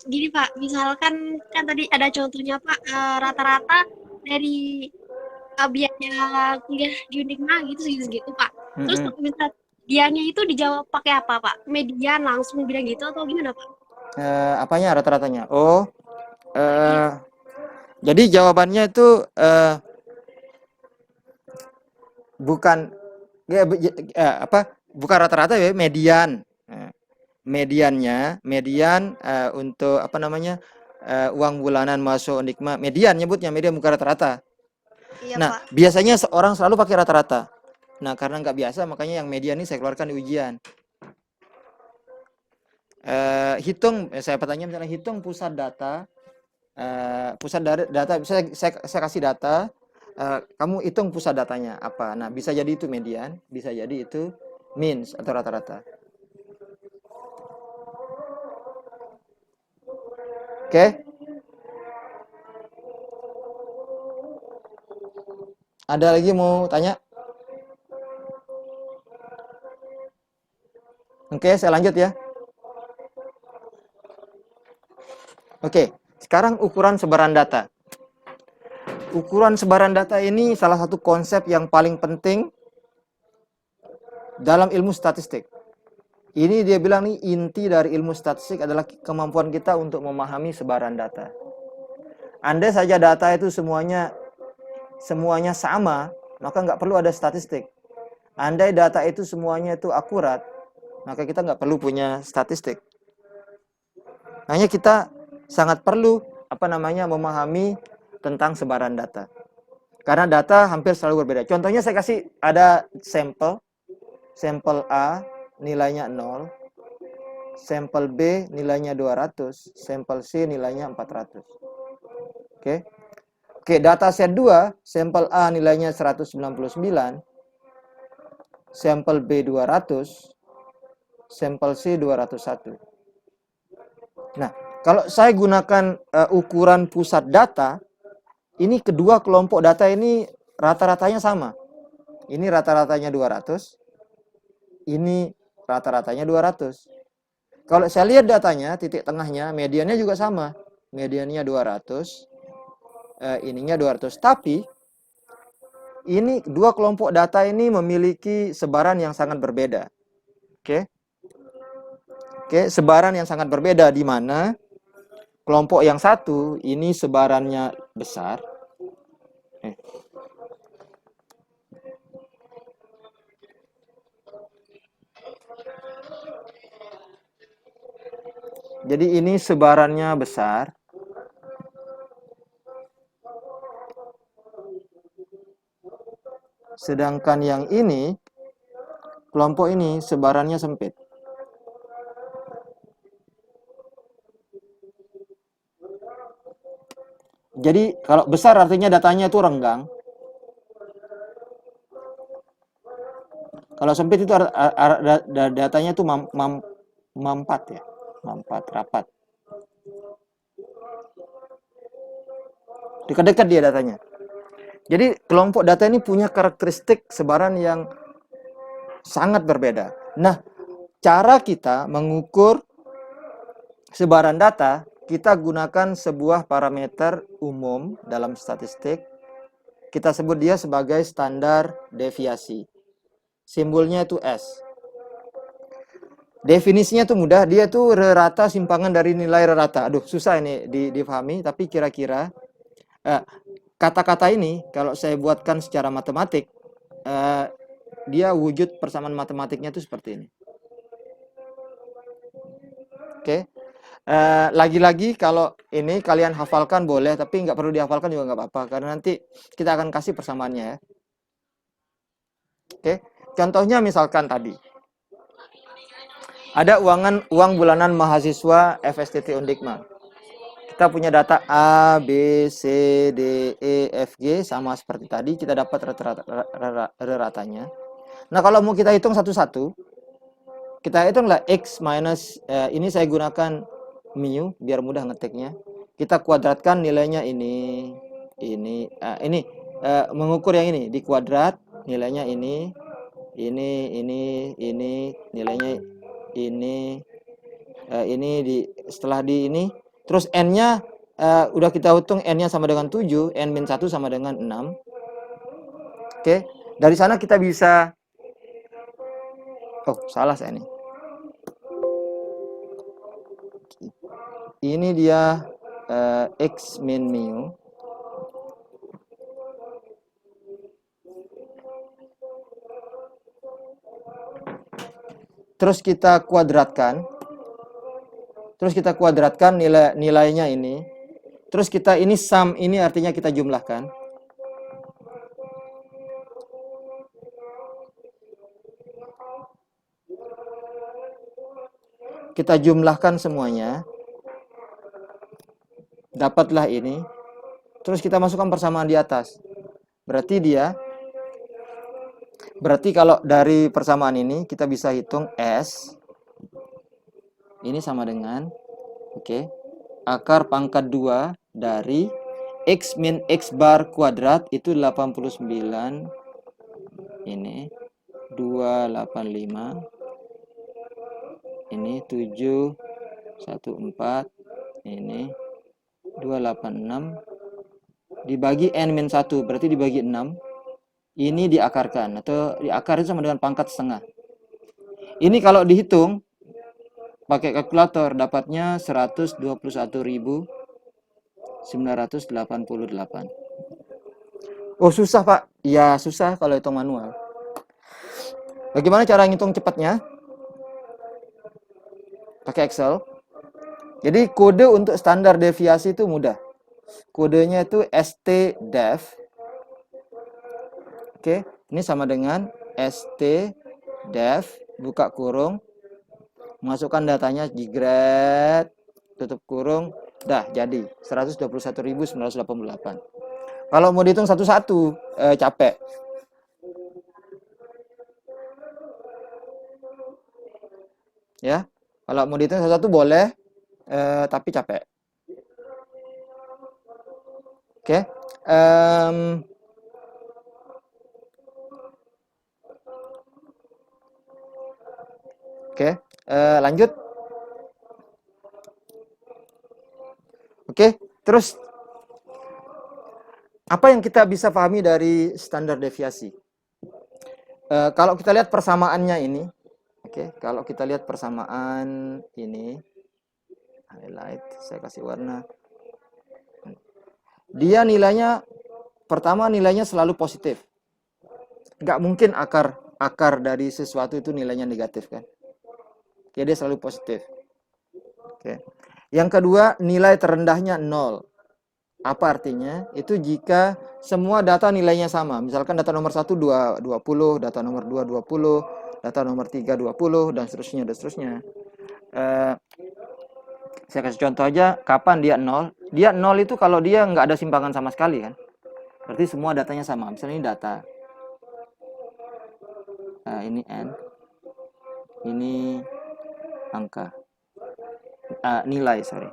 gini Pak, misalkan kan tadi ada contohnya Pak, rata-rata dari biaya kuliah di Unigma gitu segitu Pak. Terus Mm-mm. kalau misal dianya itu dijawab pakai apa Pak? Median langsung bilang gitu atau gimana Pak? Apanya rata-ratanya? Oh, Iya. jadi jawabannya itu bukan apa? Bukan rata-rata ya, median. Median untuk apa namanya? Uang bulanan masuk Unigma, median nyebutnya, median bukan rata-rata. Iya Nah, Pak. biasanya seorang selalu pakai rata-rata. Nah, karena nggak biasa, makanya yang median ini saya keluarkan di ujian. Saya pertanyaan misalnya hitung pusat data, data, saya kasih data, kamu hitung pusat datanya apa. Nah, bisa jadi itu median, bisa jadi itu means atau rata-rata. Oke? Ada lagi mau tanya? Oke, saya lanjut ya. Oke, sekarang ukuran sebaran data. Ukuran sebaran data ini salah satu konsep yang paling penting dalam ilmu statistik. Ini dia bilang nih, inti dari ilmu statistik adalah kemampuan kita untuk memahami sebaran data. Andai saja data itu semuanya sama, maka nggak perlu ada statistik. Andai data itu semuanya itu akurat, maka kita nggak perlu punya statistik. Hanya kita sangat perlu memahami tentang sebaran data. Karena data hampir selalu berbeda. Contohnya saya kasih ada sampel A nilainya 0, sampel B nilainya 200, sampel C nilainya 400. Oke. Oke, data set 2, sampel A nilainya 199, sampel B 200, sampel C 201. Nah, kalau saya gunakan ukuran pusat data, ini kedua kelompok data ini rata-ratanya sama. Ini rata-ratanya 200, ini rata-ratanya 200. Kalau saya lihat datanya, titik tengahnya, mediannya juga sama. Mediannya 200, ininya 200. Tapi, ini dua kelompok data ini memiliki sebaran yang sangat berbeda. Oke. Oke, sebaran yang sangat berbeda di mana kelompok yang satu ini sebarannya besar. Jadi ini sebarannya besar. Sedangkan yang ini, kelompok ini sebarannya sempit. Jadi kalau besar artinya datanya itu renggang. Kalau sempit itu datanya itu mampat ya. Mampat, rapat. Dekat-dekat dia datanya. Jadi kelompok data ini punya karakteristik sebaran yang sangat berbeda. Nah, cara kita mengukur sebaran data, kita gunakan sebuah parameter umum dalam statistik. Kita sebut dia sebagai standar deviasi. Simbolnya itu S. Definisinya tuh mudah, dia tuh rata simpangan dari nilai rata. Aduh, susah ini difahami, tapi kira-kira kata-kata ini kalau saya buatkan secara matematik, dia wujud persamaan matematiknya itu seperti ini. Oke. Lagi-lagi kalau ini kalian hafalkan boleh, tapi nggak perlu dihafalkan juga nggak apa-apa, karena nanti kita akan kasih persamaannya ya. Oke. Contohnya misalkan tadi ada uang bulanan mahasiswa FSTT Undikma. Kita punya data A, B, C, D, E, F, G sama seperti tadi. Kita dapat rata-ratanya. Nah, kalau mau kita hitung satu-satu, kita hitunglah X minus, ini saya gunakan mu biar mudah ngetiknya. Kita kuadratkan nilainya ini, mengukur yang ini, di kuadrat nilainya ini nilainya ini, setelah di ini Terus N-nya udah kita hitung N-nya sama dengan 7, N-1 sama dengan 6. Oke, dari sana kita bisa, oh salah saya nih. Ini dia X min mu. Terus kita kuadratkan. Nilainya ini. Terus kita ini sum, ini artinya kita jumlahkan. Kita jumlahkan semuanya. Dapatlah ini. Terus kita masukkan persamaan di atas. Berarti kalau dari persamaan ini kita bisa hitung S. Ini sama dengan, akar pangkat 2 dari X min X bar kuadrat itu 89. Ini 285. Ini 714. Ini 286. Dibagi N-1, berarti dibagi 6. Ini diakarkan, atau diakar itu sama dengan pangkat setengah. Ini kalau dihitung pakai kalkulator dapatnya 121.988. Oh susah Pak? Ya susah kalau hitung manual. Bagaimana cara ngitung cepatnya? Pakai Excel. Jadi kode untuk standar deviasi itu mudah. Kodenya itu stdef. Ini sama dengan stdef, buka kurung, masukkan datanya, jigret, tutup kurung, dah jadi 121.988. Kalau mau dihitung satu-satu capek. Ya, kalau mau dihitung satu-satu boleh, tapi capek. Lanjut. Terus apa yang kita bisa pahami dari standar deviasi? Kalau kita lihat persamaannya ini, kalau kita lihat persamaan ini, highlight, saya kasih warna. Dia nilainya, pertama nilainya selalu positif. Nggak mungkin akar dari sesuatu itu nilainya negatif kan? Dia selalu positif. Yang kedua, nilai terendahnya 0. Apa artinya? Itu jika semua data nilainya sama. Misalkan data nomor 1 20, data nomor 2 20, data nomor 3 20, dan seterusnya. Saya kasih contoh aja, kapan dia 0? Dia 0 itu kalau dia nggak ada simpangan sama sekali kan? Berarti semua datanya sama. Misalnya ini data. Ini N. Ini angka. Nilai, sorry.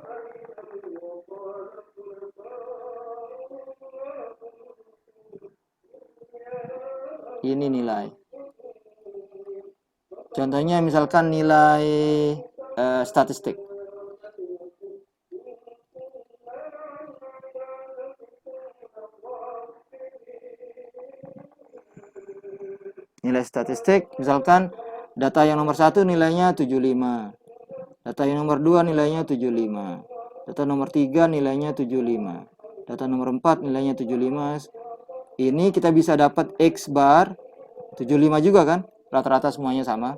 Ini nilai. Contohnya misalkan nilai statistik. Nilai statistik, misalkan data yang nomor 1 nilainya 75. Data yang nomor 2 nilainya 75. Data nomor 3 nilainya 75. Data nomor 4 nilainya 75. Ini kita bisa dapat X bar 75 juga kan? Rata-rata semuanya sama.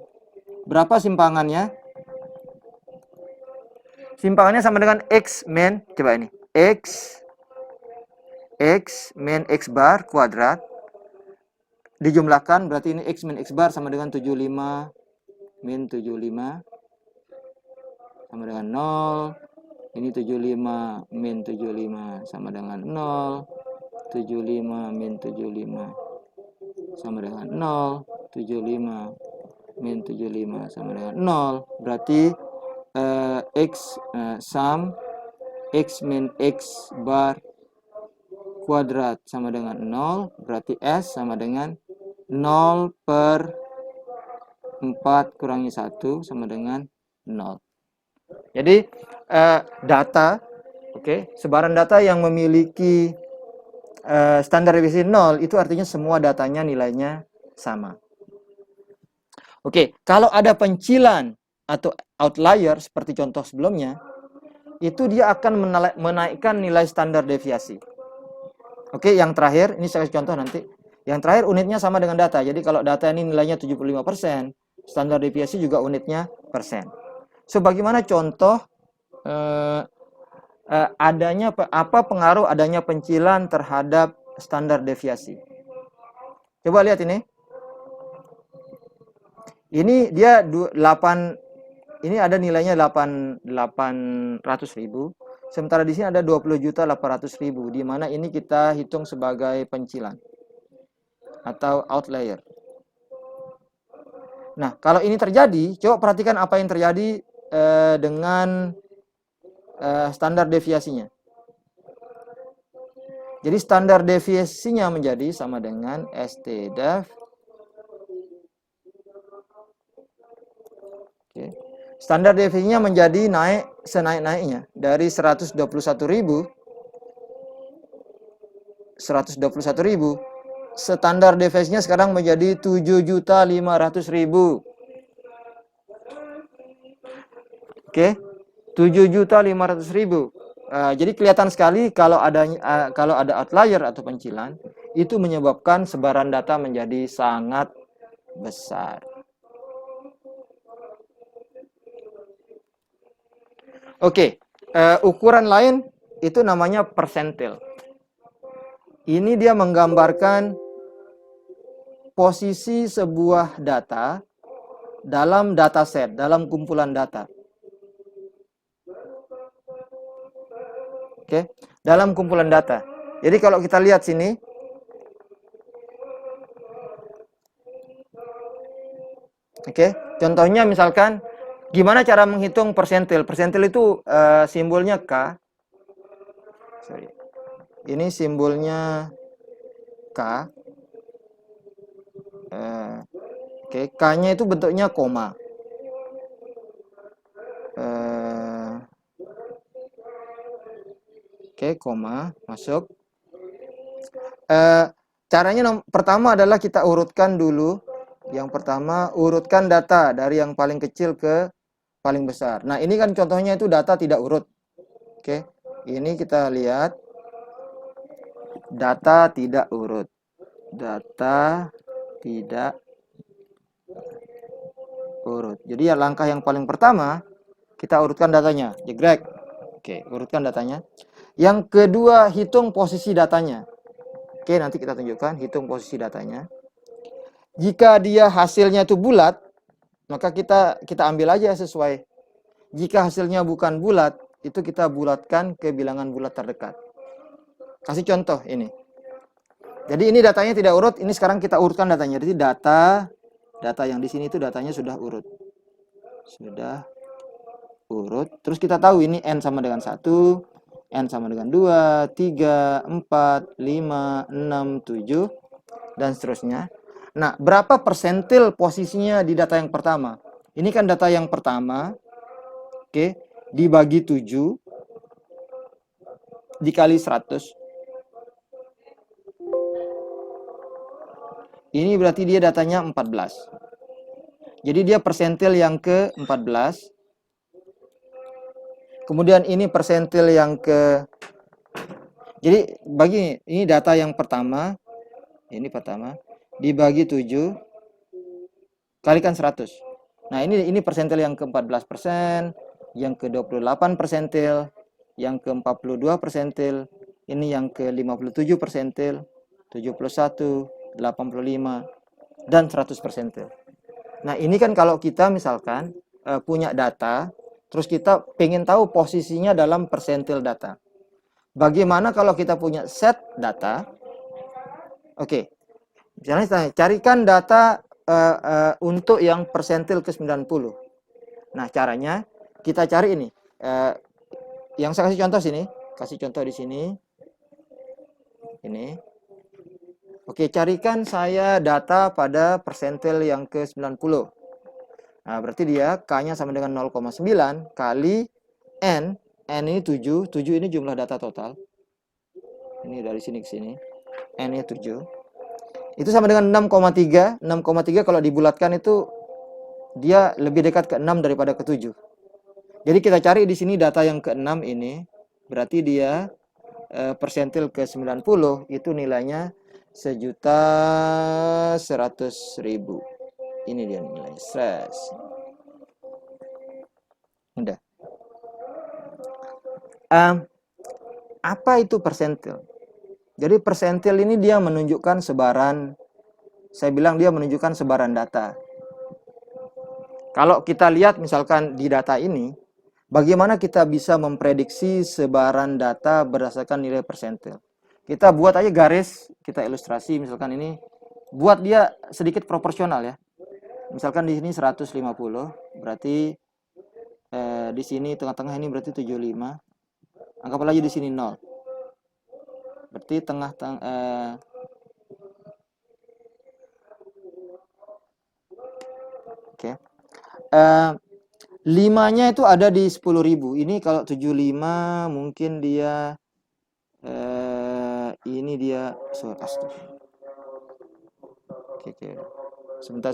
Berapa simpangannya? Simpangannya sama dengan X min, coba ini. X min X bar kuadrat. Dijumlahkan, berarti ini X min X bar sama dengan 75 min 75 sama dengan 0. Ini 75 min 75 sama dengan 0. 75 min 75 sama dengan 0. 75 min 75 sama dengan 0. Berarti sum X min X bar kuadrat sama dengan 0. Berarti S sama dengan 0 per 4 kurangi 1 sama dengan 0. Jadi data, oke, sebaran data yang memiliki standar deviasi 0 itu artinya semua datanya nilainya sama. Oke, kalau ada pencilan atau outlier seperti contoh sebelumnya, itu dia akan menaikkan nilai standar deviasi. Oke, yang terakhir, ini saya kasih contoh nanti. Yang terakhir unitnya sama dengan data. Jadi kalau data ini nilainya 75%, standar deviasi juga unitnya persen. So, bagaimana contoh adanya apa pengaruh adanya pencilan terhadap standar deviasi? Coba lihat ini. Ini dia 8, ini ada nilainya 800.000. Sementara di sini ada 20.800.000, di mana ini kita hitung sebagai pencilan atau outlier. Nah, kalau ini terjadi, coba perhatikan apa yang terjadi dengan standar deviasinya. Jadi standar deviasinya menjadi sama dengan STDEV. Oke. Standar deviasinya menjadi naik senaik-naiknya dari 121.000 standar deviasinya sekarang menjadi 7.500.000. Oke. 7.500.000. Jadi kelihatan sekali kalau ada outlier atau pencilan itu menyebabkan sebaran data menjadi sangat besar. Oke, ukuran lain itu namanya persentil. Ini dia menggambarkan posisi sebuah data dalam dataset, dalam kumpulan data. Oke, dalam kumpulan data. Jadi kalau kita lihat sini, oke, contohnya misalkan gimana cara menghitung persentil? Persentil itu simbolnya K. Sorry. Ini simbolnya K. Oke, K-nya itu bentuknya koma. Oke, koma, masuk. Caranya pertama adalah kita urutkan dulu. Yang pertama, urutkan data dari yang paling kecil ke paling besar. Nah, ini kan contohnya itu data tidak urut. Oke, ini kita lihat data tidak urut. Data tidak urut. Jadi ya langkah yang paling pertama kita urutkan datanya. Jegrek. Oke, urutkan datanya. Yang kedua, hitung posisi datanya. Oke, nanti kita tunjukkan hitung posisi datanya. Jika dia hasilnya itu bulat, maka kita ambil aja sesuai. Jika hasilnya bukan bulat, itu kita bulatkan ke bilangan bulat terdekat. Kasih contoh ini. Jadi ini datanya tidak urut, ini sekarang kita urutkan datanya. Jadi data yang di sini itu datanya sudah urut. Sudah urut. Terus kita tahu ini N sama dengan 1, N sama dengan 2, 3, 4, 5, 6, 7, dan seterusnya. Nah, berapa persentil posisinya di data yang pertama? Ini kan data yang pertama. Oke, dibagi 7 dikali 100. Ini berarti dia datanya 14. Jadi dia persentil yang ke-14. Kemudian ini persentil yang ke... Jadi bagi ini data yang pertama. Ini pertama. Dibagi 7. Kalikan 100. Nah ini persentil yang ke-14%. Yang ke-28 persentil. Yang ke-42 persentil. Ini yang ke-57 persentil. 71. 85 dan 100 persentil. Nah ini kan kalau kita misalkan punya data, terus kita pengen tahu posisinya dalam persentil data. Bagaimana kalau kita punya set data? Oke, misalnya carikan data untuk yang persentil ke 90. Nah caranya kita cari ini. Yang saya kasih contoh sini, kasih contoh di sini. Ini. Oke, carikan saya data pada persentil yang ke-90. Nah, berarti dia K-nya sama dengan 0,9 kali N. N ini 7. 7 ini jumlah data total. Ini dari sini ke sini. N-nya 7. Itu sama dengan 6,3. 6,3 kalau dibulatkan itu dia lebih dekat ke 6 daripada ke 7. Jadi kita cari di sini data yang ke 6 ini. Berarti dia persentil ke 90 itu nilainya 1.100.000. Ini dia nilai stres. Udah. Apa itu persentil? Jadi persentil ini dia menunjukkan sebaran. Saya bilang dia menunjukkan sebaran data. Kalau kita lihat misalkan di data ini, bagaimana kita bisa memprediksi sebaran data berdasarkan nilai persentil? Kita buat aja garis, kita ilustrasi misalkan ini, buat dia sedikit proporsional ya. Misalkan di sini 150, berarti di sini tengah-tengah ini berarti 75. Anggap lagi di sini 0. Berarti oke. 5-nya itu ada di 10.000. Ini kalau 75 mungkin dia ini dia Oke. Sebentar.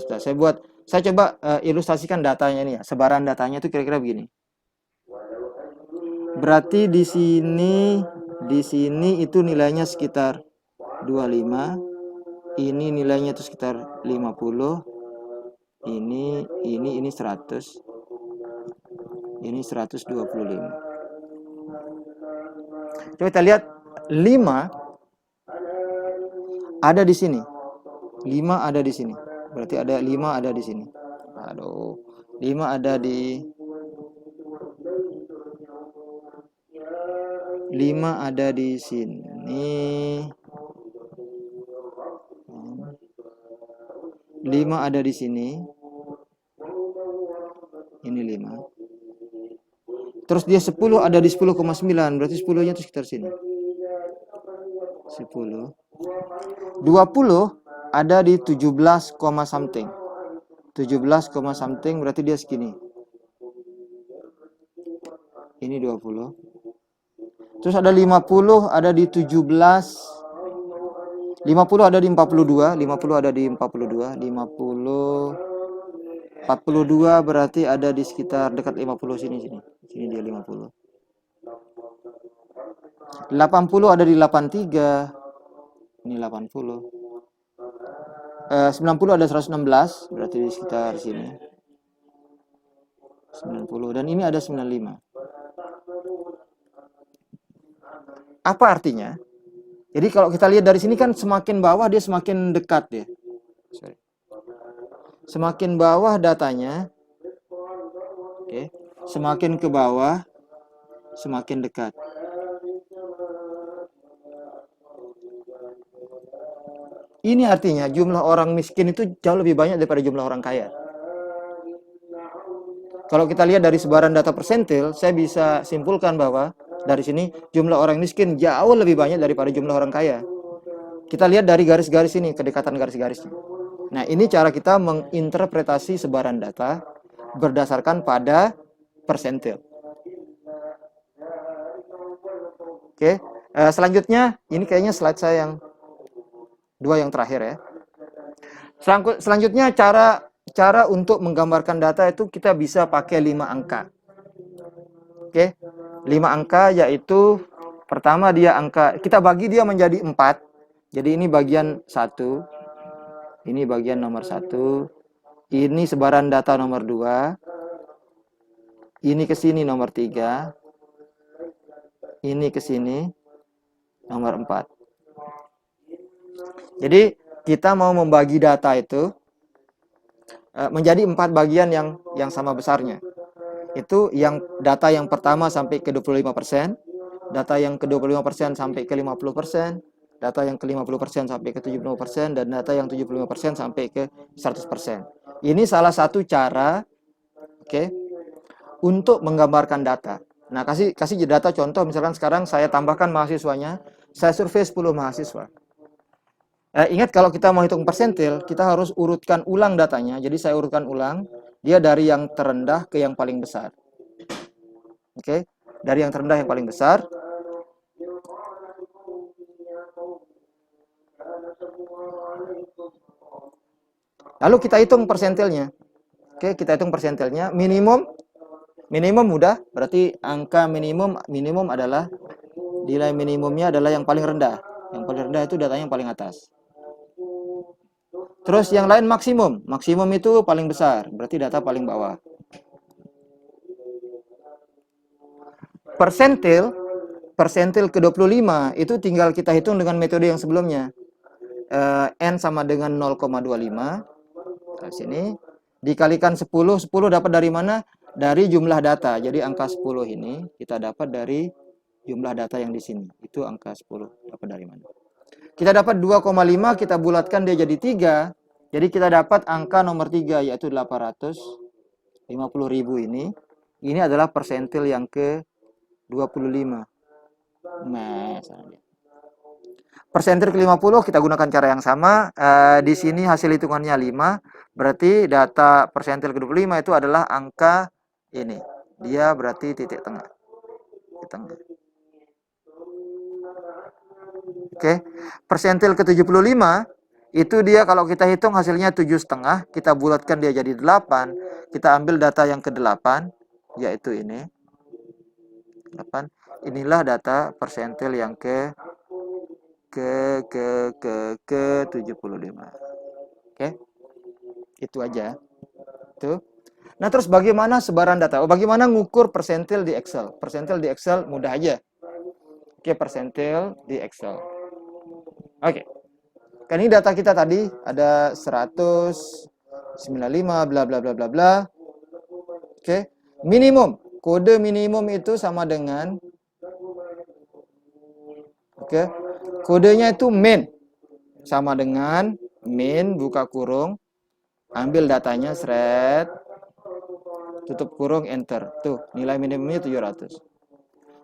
Saya coba ilustrasikan datanya nih ya. Sebaran datanya itu kira-kira begini. Berarti di sini itu nilainya sekitar 25. Ini nilainya itu sekitar 50. Ini 100. Ini 125. Coba kita lihat 5 ada di sini. 5 ada di sini. Berarti ada 5 ada di sini. 5 ada di 5 ada di sini. 5 ada di sini. Ini 5. Terus dia 10 ada di 10,9. Berarti 10-nya itu sekitar sini. 10. 20 ada di 17, something. 17, something berarti dia segini. Ini 20. Terus ada 50 ada di 17. 50 ada di 42. 50 ada di 42. 42 berarti ada di sekitar dekat 50 sini. Sini dia 50. 80 ada di 83. Ini 80. 90 ada 116, berarti di sekitar sini. 90 dan ini ada 95. Apa artinya? Jadi kalau kita lihat dari sini kan semakin bawah dia semakin dekat ya. Semakin bawah datanya, oke, semakin ke bawah semakin dekat. Ini artinya jumlah orang miskin itu jauh lebih banyak daripada jumlah orang kaya. Kalau kita lihat dari sebaran data persentil, saya bisa simpulkan bahwa dari sini jumlah orang miskin jauh lebih banyak daripada jumlah orang kaya. Kita lihat dari garis-garis ini, kedekatan garis-garisnya. Nah, ini cara kita menginterpretasi sebaran data berdasarkan pada persentil. Oke, selanjutnya ini kayaknya slide saya yang 2 yang terakhir ya. Selanjutnya cara untuk menggambarkan data itu kita bisa pakai 5 angka. Oke. 5 angka yaitu pertama dia angka, kita bagi dia menjadi 4. Jadi ini bagian 1. Ini bagian nomor 1. Ini sebaran data nomor 2. Ini ke sini nomor 3. Ini ke sini nomor 4. Jadi kita mau membagi data itu menjadi 4 bagian yang sama besarnya. Itu yang data yang pertama sampai ke 25%, data yang ke 25% sampai ke 50%, data yang ke 50% sampai ke 75%, dan data yang 75% sampai ke 100%. Ini salah satu cara untuk menggambarkan data. Nah, kasih data contoh, misalkan sekarang saya tambahkan mahasiswanya, saya survei 10 mahasiswa. Ingat kalau kita mau hitung persentil, kita harus urutkan ulang datanya. Jadi saya urutkan ulang. Di dia dari yang terendah ke yang paling besar. Oke, dari yang terendah yang paling besar. Lalu kita hitung persentilnya. Oke, kita hitung persentilnya. Minimum mudah, berarti angka minimum adalah nilai minimumnya adalah yang paling rendah. Yang paling rendah itu datanya yang paling atas. Terus yang lain maksimum. Maksimum itu paling besar, berarti data paling bawah. Persentil ke 25 itu tinggal kita hitung dengan metode yang sebelumnya. N sama dengan 0,25. Di sini dikalikan 10 dapat dari mana? Dari jumlah data. Jadi angka 10 ini kita dapat dari jumlah data yang di sini. Itu angka 10 dapat dari mana? Kita dapat 2,5, kita bulatkan dia jadi 3. Jadi kita dapat angka nomor 3 yaitu 850.000 ini. Ini adalah persentil yang ke 25. Nah, persentil ke 50 kita gunakan cara yang sama. Di sini hasil hitungannya 5. Berarti data persentil ke 25 itu adalah angka ini. Dia berarti titik tengah. Di tengah. Oke. Persentil ke 75 itu dia kalau kita hitung hasilnya 7,5, kita bulatkan dia jadi 8. Kita ambil data yang ke 8 yaitu ini. 8. Inilah data persentil yang ke 75. Oke. Itu aja. Tuh. Nah, terus bagaimana sebaran data? Bagaimana ngukur persentil di Excel? Persentil di Excel mudah aja. Oke, persentil di Excel. Oke. Kan ini data kita tadi ada 195 bla bla bla bla bla. Oke. Minimum, kode minimum itu sama dengan kodenya itu min. Sama dengan min buka kurung, ambil datanya seret, tutup kurung, enter. Tuh, nilai minimumnya 700.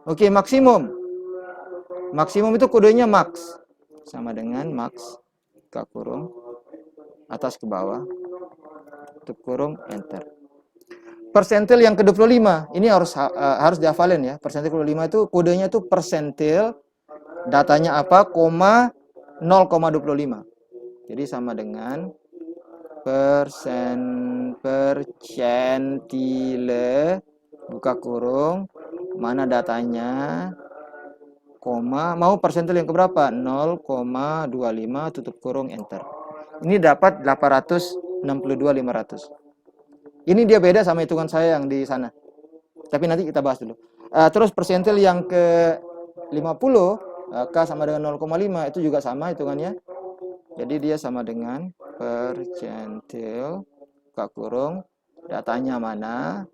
Oke, maksimum. Maksimum itu kodenya max. Sama dengan max, buka kurung, atas ke bawah, tutup kurung, enter. Persentil yang ke 25, ini harus dihafalin ya. Persentil ke 25 itu kodenya itu persentil, datanya apa, 0,25. Jadi sama dengan percentile buka kurung, mana datanya, koma, mau persentil yang keberapa? 0,25 tutup kurung, enter. Ini dapat 862.500. Ini dia beda sama hitungan saya yang di sana. Tapi nanti kita bahas dulu. Terus persentil yang ke 50, K sama dengan 0,5 itu juga sama hitungannya. Jadi dia sama dengan percentil buka kurung, datanya mana,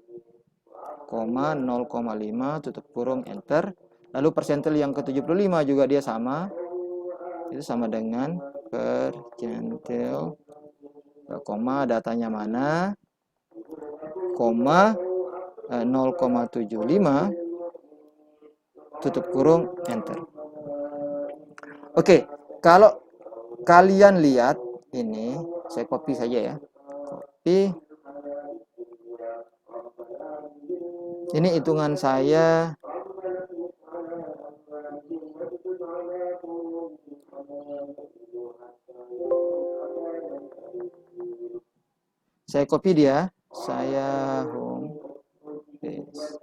koma 0,5 tutup kurung, enter. Lalu persentil yang ke-75 juga dia sama. Itu sama dengan percentil koma datanya mana, koma 0,75 tutup kurung, enter. Oke, kalau kalian lihat ini, saya copy saja ya. Copy. Ini hitungan saya. Saya copy dia. Saya home base.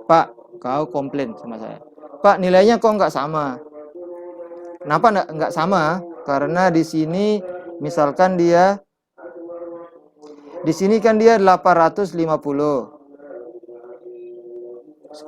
Pak, kau komplain sama saya. Pak, nilainya kok nggak sama? Kenapa nggak sama? Karena di sini misalkan dia di sini kan dia 850.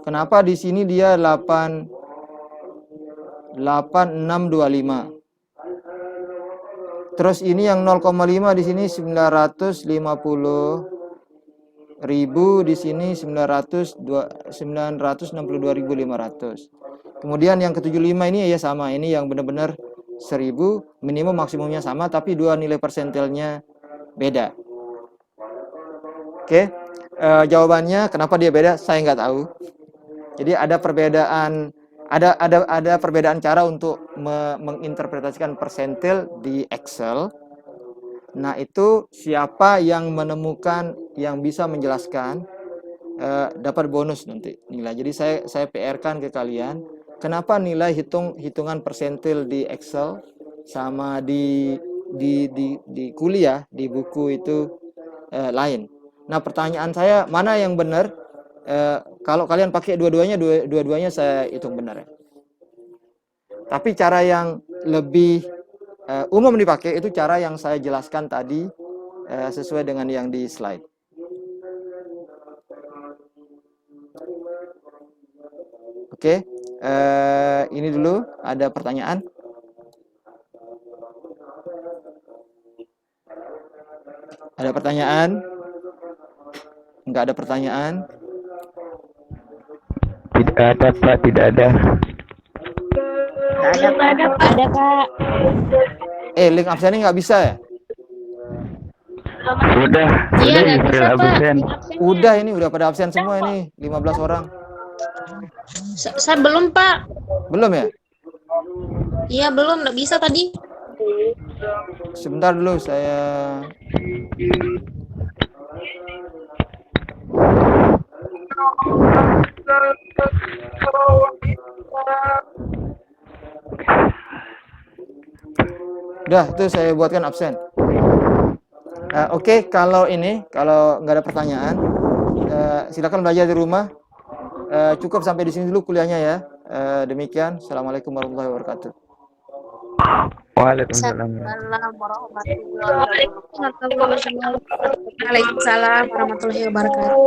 Kenapa di sini dia 8625? Terus ini yang 0,5 di sini 950.000, di sini 962.500. Kemudian yang ke-75 ini ya sama, ini yang benar-benar 1000, minimum maksimumnya sama tapi dua nilai persentilnya beda. Oke. Jawabannya kenapa dia beda saya nggak tahu. Jadi ada perbedaan ada perbedaan cara untuk menginterpretasikan persentil di Excel. Nah, itu siapa yang menemukan, yang bisa menjelaskan, dapat bonus nanti nilai. Jadi saya PR-kan ke kalian, kenapa nilai hitungan persentil di Excel sama di kuliah di buku itu lain. Nah, pertanyaan saya, mana yang benar? Kalau kalian pakai dua-duanya saya hitung benar ya. Tapi cara yang lebih umum dipakai itu cara yang saya jelaskan tadi, sesuai dengan yang di slide. Oke, ini dulu ada pertanyaan. Ada pertanyaan? Enggak ada pertanyaan? Tidak ada Pak, tidak ada. Ada, Pak. Link absennya nggak bisa ya? Udah Iya, nggak bisa, Pak. absen. Udah, ini udah pada absen semua ini, 15 orang. Saya belum, Pak. Belum ya? Iya, belum. Nggak bisa tadi. Sebentar dulu saya. Udah, itu saya buatkan absen. Oke, kalau nggak ada pertanyaan, silakan belajar di rumah. Cukup sampai di sini dulu kuliahnya ya. Demikian. Assalamualaikum warahmatullahi wabarakatuh. Waalaikumsalam. Waalaikumsalam warahmatullahi wabarakatuh.